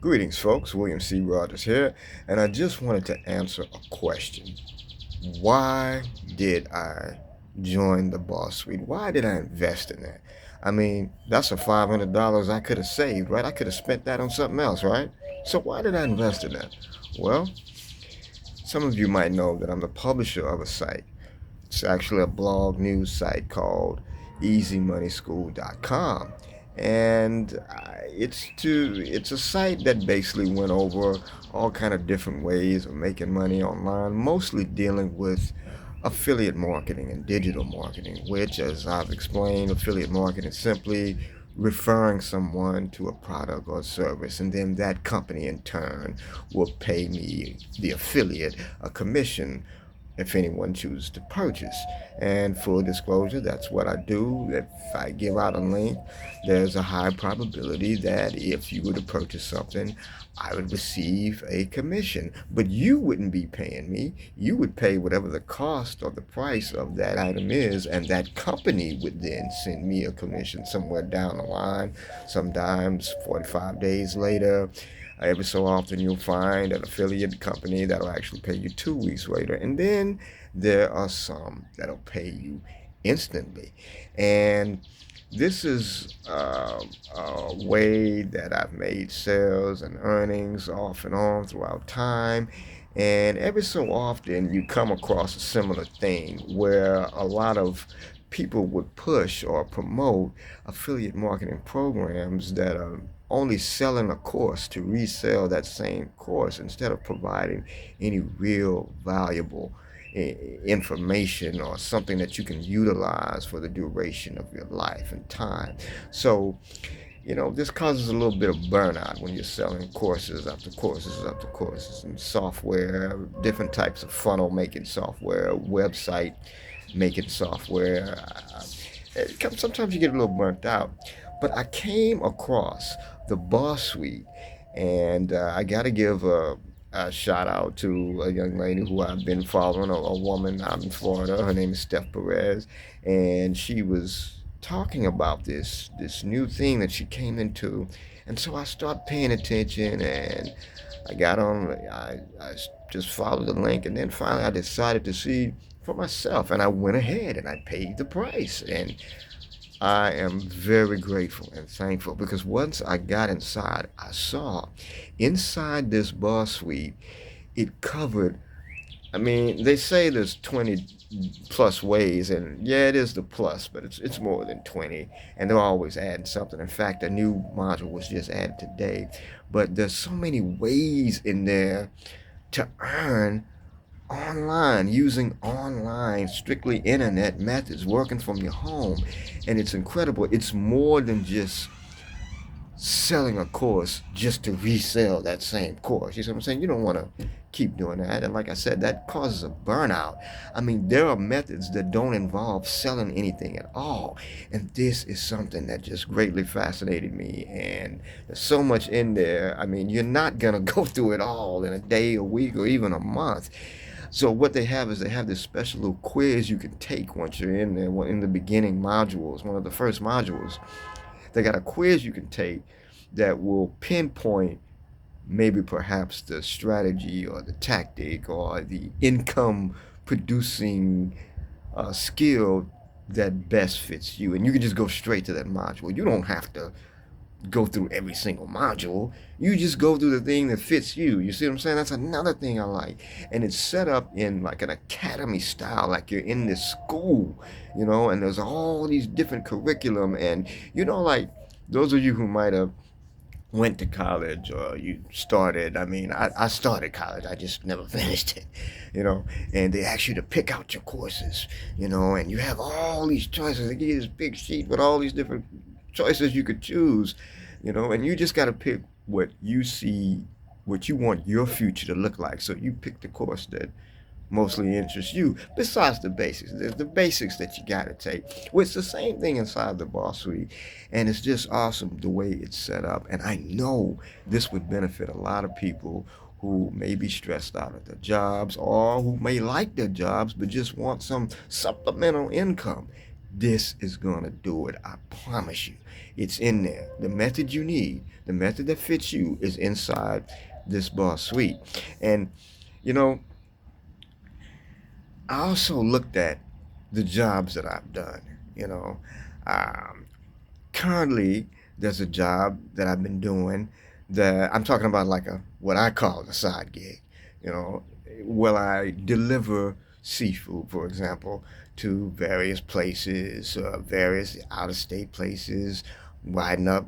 Greetings, folks. William C. Rogers here, and I just wanted to answer a question. Why did I join the Boss Suite? Why did I invest in that? I mean, that's a $500 I could have saved, right? I could have spent that on something else, right? So why did I invest in that? Well, some of you might know that I'm the publisher of a site. It's actually a blog news site called EasyMoneySchool.com, and it's a site that basically went over all kind of different ways of making money online, mostly dealing with affiliate marketing and digital marketing, which, as I've explained, affiliate marketing is simply referring someone to a product or service, and then that company in turn will pay me, the affiliate, a commission if anyone chooses to purchase. And full disclosure, that's what I do. If I give out a link, there's a high probability that if you were to purchase something, I would receive a commission. But you wouldn't be paying me. You would pay whatever the cost or the price of that item is, and that company would then send me a commission somewhere down the line, sometimes 45 days later. Every so often, you'll find an affiliate company that'll actually pay you 2 weeks later. And then there are some that'll pay you instantly. And this is a way that I've made sales and earnings off and on throughout time. And every so often, you come across a similar thing where a lot of people would push or promote affiliate marketing programs that are only selling a course to resell that same course instead of providing any real valuable information or something that you can utilize for the duration of your life and time. So, this causes a little bit of burnout when you're selling courses after courses after courses and software, different types of funnel making software, website making software. Sometimes you get a little burnt out. But I came across the Boss Suite, and I got to give a shout out to a young lady who I've been following, a woman out in Florida. Her name is Steph Perez, and she was talking about this new thing that she came into, and so I started paying attention, and I got on. I just followed the link, and then finally I decided to see for myself, and I went ahead and I paid the price, and I am very grateful and thankful because once I got inside, I saw inside this Boss Suite, it covered. I mean, they say there's 20 plus ways, and yeah, it is the plus, but it's more than 20, and they're always adding something. In fact, a new module was just added today, but there's so many ways in there to earn online, using online, strictly internet methods, working from your home. And it's incredible. It's more than just selling a course just to resell that same course. You see what I'm saying? You don't want to keep doing that. And like I said, that causes a burnout. I mean, there are methods that don't involve selling anything at all. And this is something that just greatly fascinated me. And there's so much in there. I mean, you're not going to go through it all in a day, a week, or even a month. So what they have is they have this special little quiz you can take once you're in there, in the beginning modules, one of the first modules. They got a quiz you can take that will pinpoint maybe perhaps the strategy or the tactic or the income producing skill that best fits you. And you can just go straight to that module. You don't have to go through every single module. You just go through the thing that fits you. You see what I'm saying? That's another thing I like. And it's set up in like an academy style, like you're in this school, and there's all these different curriculum. And, like those of you who might have went to college or you started, I mean, I started college, I just never finished it, and they ask you to pick out your courses, and you have all these choices. They give you this big sheet with all these different choices you could choose, and you just got to pick what you see, what you want your future to look like. So you pick the course that mostly interests you, besides the basics. There's the basics that you got to take. Well, it's the same thing inside the Boss Suite, and it's just awesome the way it's set up. And I know this would benefit a lot of people who may be stressed out at their jobs or who may like their jobs but just want some supplemental income. This is going to do it. I promise you. It's in there. The method you need, the method that fits you is inside this Boss Suite. And, you know, I also looked at the jobs that I've done. You know, um, currently there's a job that I've been doing that I'm talking about like a what I call a side gig. You know, where I deliver seafood, for example, to various places, various out of state places, riding up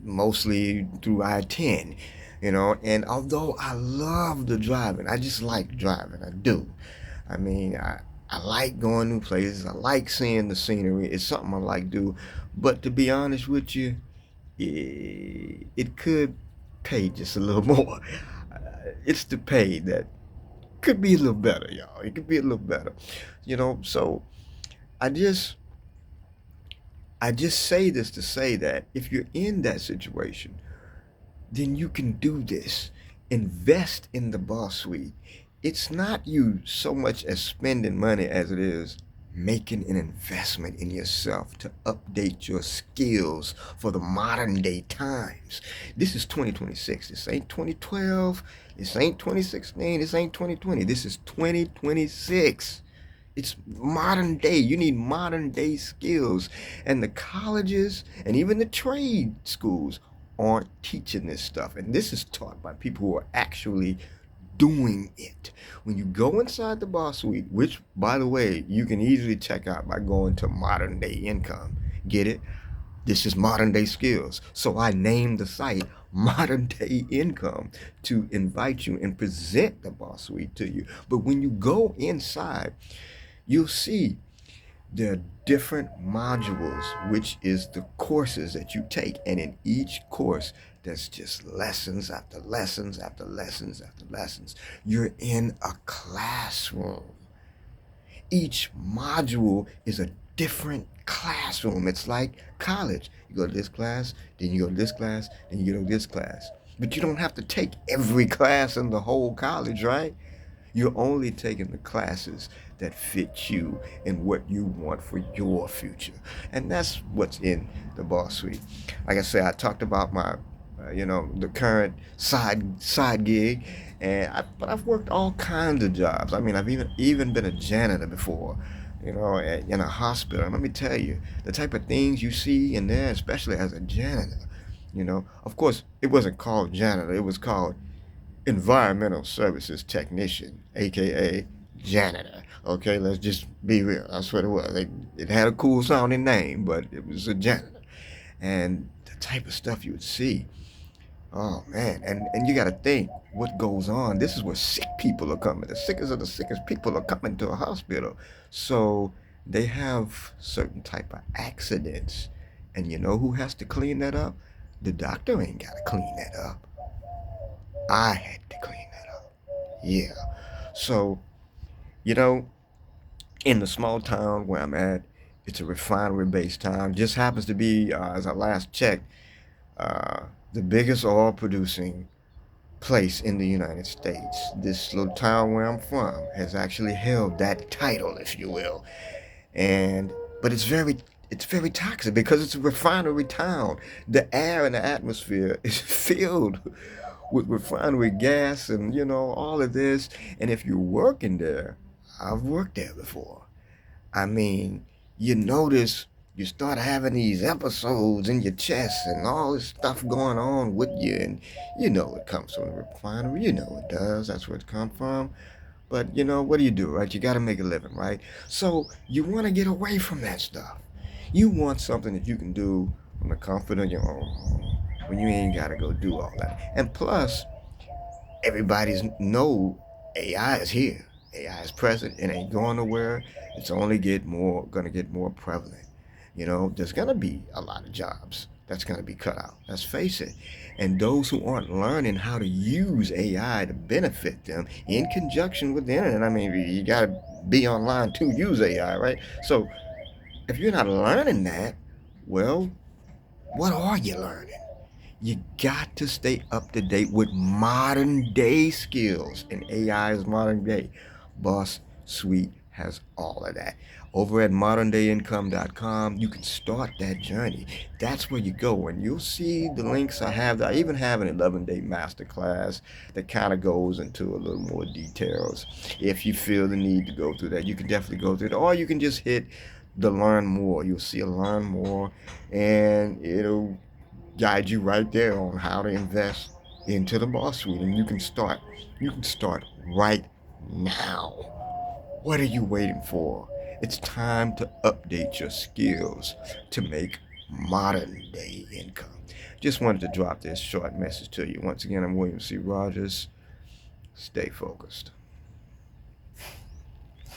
mostly through I-10. You know, and although I love the driving, I just like driving. I do. I mean, I like going new places. I like seeing the scenery. It's something I like to do. But to be honest with you, it could pay just a little more. It's the pay that could be a little better, y'all. It could be a little better, So I just I just say this to say that if you're in that situation, then you can do this. Invest in the Boss Suite. It's not you so much as spending money as it is making an investment in yourself to update your skills for the modern day times. This is 2026. This ain't 2012. This ain't 2016. This ain't 2020. This is 2026. It's modern day. You need modern day skills. And the colleges and even the trade schools aren't teaching this stuff. And this is taught by people who are actually doing it. When you go inside the Boss Suite, which, by the way, you can easily check out by going to Modern Day Income. Get it? This is modern day skills. So I named the site Modern Day Income to invite you and present the Boss Suite to you. But when you go inside, you'll see there are different modules, which is the courses that you take. And in each course, there's just lessons after lessons after lessons after lessons. You're in a classroom. Each module is a different classroom. It's like college. You go to this class, then you go to this class, then you go to this class. But you don't have to take every class in the whole college, right? You're only taking the classes that fit you and what you want for your future. And that's what's in the Boss Suite. Like I said, I talked about my, the current side gig, but I've worked all kinds of jobs. I mean, I've even been a janitor before, in a hospital. And let me tell you, the type of things you see in there, especially as a janitor, of course, it wasn't called janitor. It was called environmental services technician, aka janitor. Okay, let's just be real. That's what it was. It had a cool sounding name, but it was a janitor. And the type of stuff you would see. Oh man, and you got to think what goes on. This is where sick people are coming. The sickest of the sickest people are coming to a hospital. So they have certain type of accidents, and you know who has to clean that up? The doctor ain't got to clean that up. I had to clean that up. Yeah. So, you know, in the small town where I'm at, it's a refinery based town. Just happens to be, as I last checked, uh, the biggest oil producing place in the United States. This little town where I'm from has actually held that title, if you will. And but it's very toxic because it's a refinery town. The air and the atmosphere is filled with refinery gas and all of this. And if you're working there, I've worked there before. I mean, you notice you start having these episodes in your chest and all this stuff going on with you, and it comes from the refinery. It does. That's where it comes from. But what do, right? You got to make a living, right? So you want to get away from that stuff. You want something that you can do from the comfort of your own home when you ain't got to go do all that. And plus, everybody's know AI is here. AI is present. It ain't going nowhere. It's only gonna get more prevalent. There's gonna be a lot of jobs that's gonna be cut out. Let's face it. And those who aren't learning how to use AI to benefit them in conjunction with the internet. I mean, you gotta be online to use AI, right? So if you're not learning that, well, what are you learning? You got to stay up to date with modern day skills, and AI is modern day. Boss Suite has all of that. Over at moderndayincome.com, you can start that journey. That's where you go, and you'll see the links I have. I even have an 11-day masterclass that kind of goes into a little more details. If you feel the need to go through that, you can definitely go through it, or you can just hit the learn more. You'll see a learn more, and it'll guide you right there on how to invest into the Boss Suite, and you can start. You can start right now. What are you waiting for? It's time to update your skills to make modern day income. Just wanted to drop this short message to you. Once again, I'm William C. Rogers. Stay focused.